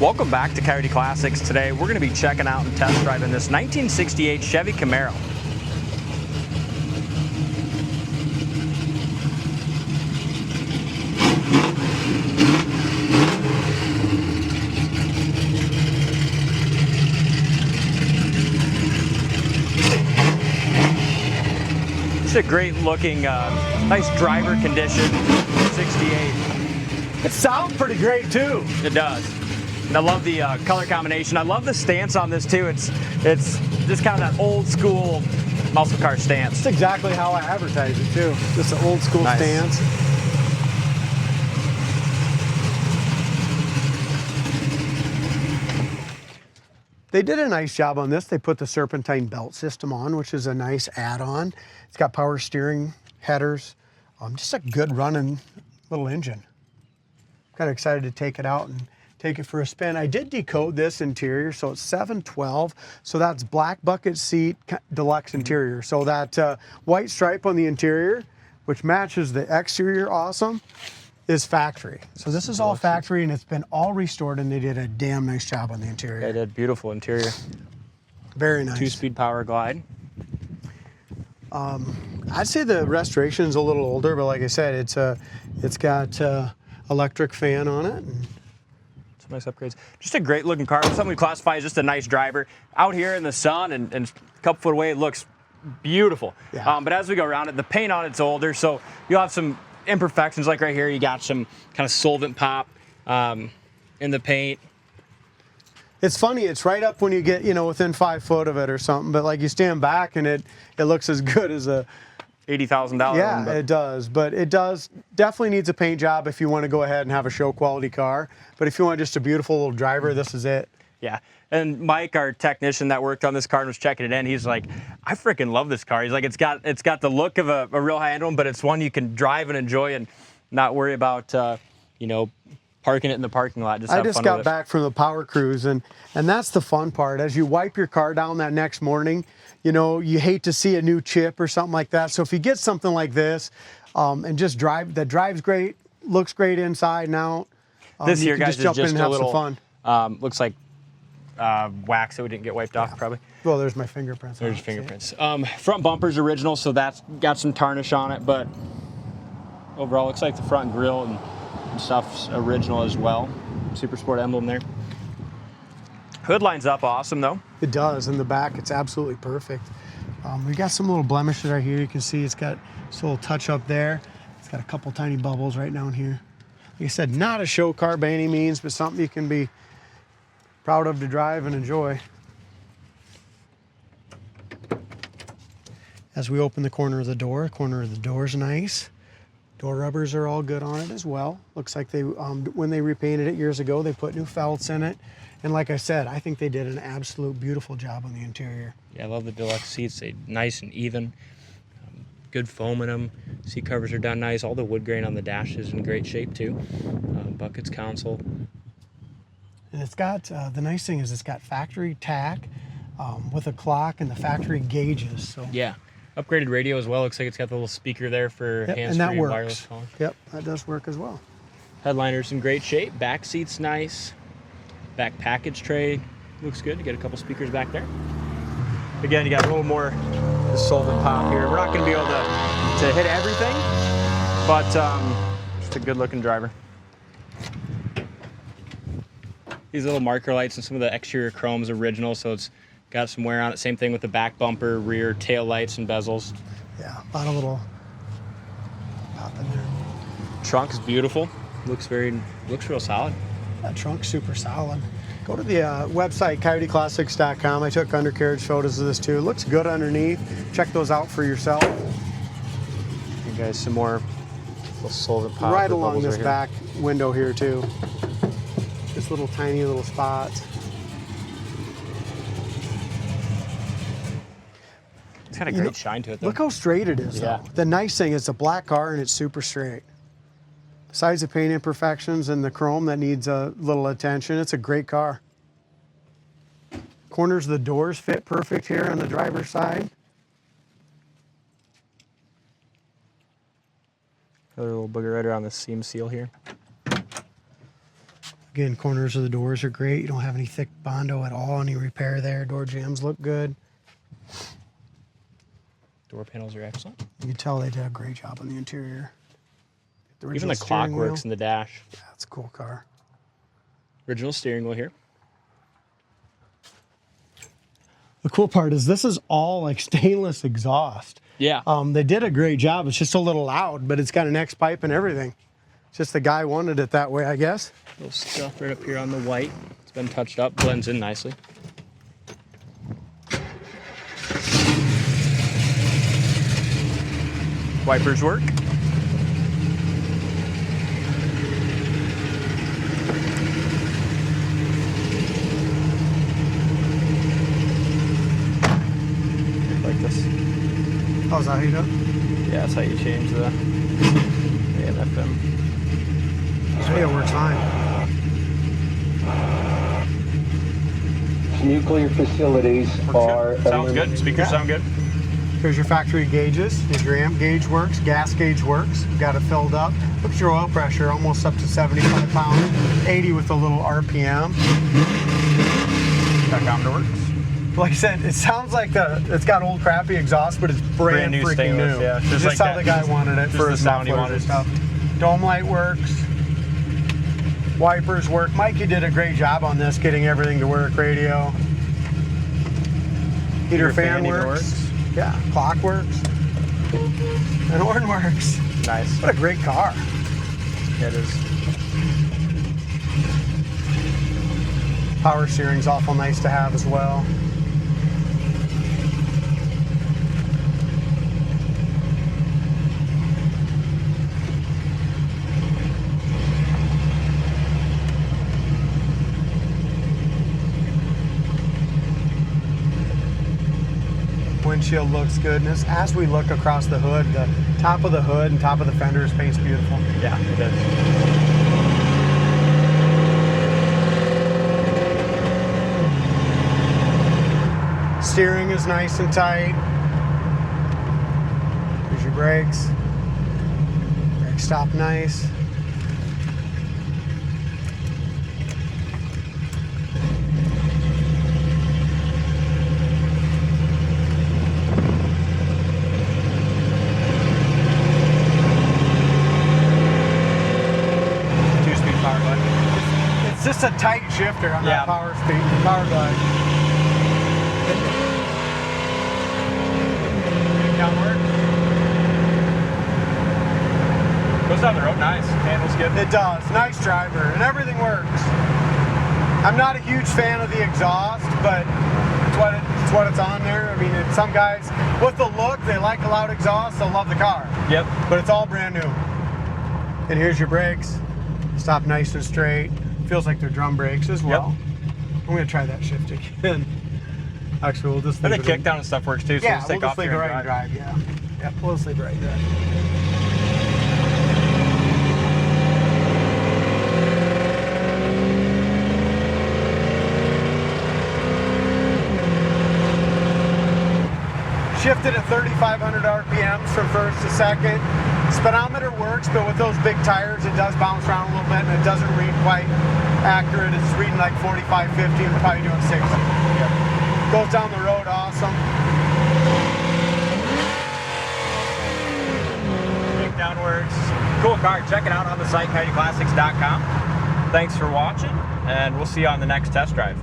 Welcome back to Coyote Classics. Today we're going to be checking out and test driving this 1968 Chevy Camaro. It's a great looking, nice driver condition, 68. It sounds pretty great too. It does. And I love the color combination. I love the stance on this too. It's just kind of that old school muscle car stance. That's exactly how I advertise it too. Just an old school stance. They did a nice job on this. They put the serpentine belt system on, which is a nice add-on. It's got power steering, headers, just a good running little engine. Kind of excited to take it out and take it for a spin. I did decode this interior, so it's 712. So that's black bucket seat, deluxe interior. So that white stripe on the interior, which matches the exterior awesome, is factory. So this is all factory, and it's been all restored, and they did a damn nice job on the interior. They did. Beautiful interior. Very nice. 2-speed power glide. I'd say the restoration is a little older, but like I said, it's got electric fan on it. And some nice upgrades. Just a great looking car. Something we classify as just a nice driver. Out here in the sun and a couple foot away, it looks beautiful. Yeah. But as we go around it, the paint on it's older, so you'll have some imperfections. Like right here, you got some kind of solvent pop in the paint. It's funny, it's right up when you get, within 5 foot of it or something, but like you stand back and it looks as good as a $80,000. Yeah, it does, but it definitely needs a paint job if you want to go ahead and have a show quality car. But if you want just a beautiful little driver, this is it. Yeah, and Mike, our technician that worked on this car and was checking it in, he's like, I freaking love this car. He's like, it's got the look of a real high-end one, but it's one you can drive and enjoy and not worry about, parking it in the parking lot. I just got back from the power cruise, and that's the fun part. As you wipe your car down that next morning, you hate to see a new chip or something like that. So if you get something like this and just that drives great, looks great inside and out, this here, guys, just jump in and have some fun. Looks like wax that we didn't get wiped off, probably. Well, there's my fingerprints. There's fingerprints. Front bumper's original, so that's got some tarnish on it, but overall, looks like the front grille and stuff's original as well. Super Sport emblem there. Hood lines up awesome though. It does. In the back, it's absolutely perfect. We got some little blemishes right here. You can see it's got this little touch up there. It's got a couple tiny bubbles right down here. Like I said, not a show car by any means, but something you can be proud of to drive and enjoy. As we open the corner of the door is nice. Door rubbers are all good on it as well. Looks like they, when they repainted it years ago, they put new felts in it. And like I said, I think they did an absolute beautiful job on the interior. Yeah, I love the deluxe seats. They're nice and even. Good foam in them. Seat covers are done nice. All the wood grain on the dash is in great shape too. Buckets console. And it's got, the nice thing is it's got factory tack with a clock and the factory gauges. So yeah. Upgraded radio as well. Looks like it's got the little speaker there for hands-free wireless calling. Yep, that does work as well. Headliner's in great shape. Back seat's nice. Back package tray looks good. You get a couple speakers back there. Again, you got a little more solvent pop here. We're not going to be able to hit everything, but just a good-looking driver. These little marker lights and some of the exterior chrome's original, so it's got some wear on it. Same thing with the back bumper, rear tail lights, and bezels. Yeah, a lot of little pop in there. Trunk is beautiful. Looks real solid. That trunk's super solid. Go to the website, coyoteclassics.com. I took undercarriage photos of this too. It looks good underneath. Check those out for yourself. You guys, some more little solvent pop. Right along this back window here too. Just little tiny little spots. It's got a great shine to it though. Look how straight it is though. The nice thing is it's a black car and it's super straight. Besides the paint imperfections and the chrome that needs a little attention, it's a great car. Corners of the doors fit perfect here on the driver's side. Another little booger right around the seam seal here. Again, corners of the doors are great. You don't have any thick Bondo at all. Any repair there. Door jambs look good. Door panels are excellent. You can tell they did a great job on the interior. Even the clock works in the dash. Yeah, it's a cool car. Original steering wheel here. The cool part is this is all like stainless exhaust. Yeah. They did a great job. It's just a little loud, but it's got an X pipe and everything. It's just the guy wanted it that way, I guess. Little stuff right up here on the white. It's been touched up, blends in nicely. Wipers work. Like this. Oh, is that how you do it? Yeah, that's how you change the AM FM. Yeah, it works fine. Nuclear facilities are... Sounds good. Speakers sound good. Here's your factory gauges. Your amp gauge works, gas gauge works. Got it filled up. Look at your oil pressure, almost up to 75 pounds. 80 with a little RPM. Tachometer works. Like I said, it sounds like it's got old crappy exhaust, but it's brand new freaking stainless, new. yeah. Just like how that. the guy wanted it Just for the his sound he mufflers and wanted. stuff. Dome light works. Wipers work. Mikey did a great job on this, getting everything to work. Radio. Heater fan works. Yeah, clock works. And horn works. Nice. What a great car. Yeah, it is. Power steering's awful nice to have as well. Windshield looks good, and as we look across the hood, the top of the hood and top of the fenders paint's beautiful. Yeah, it is. Steering is nice and tight. Here's your brakes. Brakes stop nice. It's just a tight shifter on that power glide. Downward. Goes down the road nice. Handles good. It does. Nice driver, and everything works. I'm not a huge fan of the exhaust, but it's what it's on there. I mean, some guys with the look, they like a loud exhaust, they'll love the car. Yep. But it's all brand new. And here's your brakes. Stop nice and straight. Feels like they're drum brakes as well. Yep. I'm gonna try that shift again. Actually, we'll just And leave the it in. kickdown and stuff works too, so Yeah, let's we'll take just off leave it here right and and drive. drive, yeah. Yep, we'll just leave it right there. Shifted at 3,500 RPMs from first to second. Speedometer works, but with those big tires, it does bounce around a little bit, and it doesn't read quite accurate. It's reading like 45, 50, and we're probably doing 60. Yep. Goes down the road awesome. Kickdown works. Cool car. Check it out on the site, coyoteclassics.com. Thanks for watching, and we'll see you on the next test drive.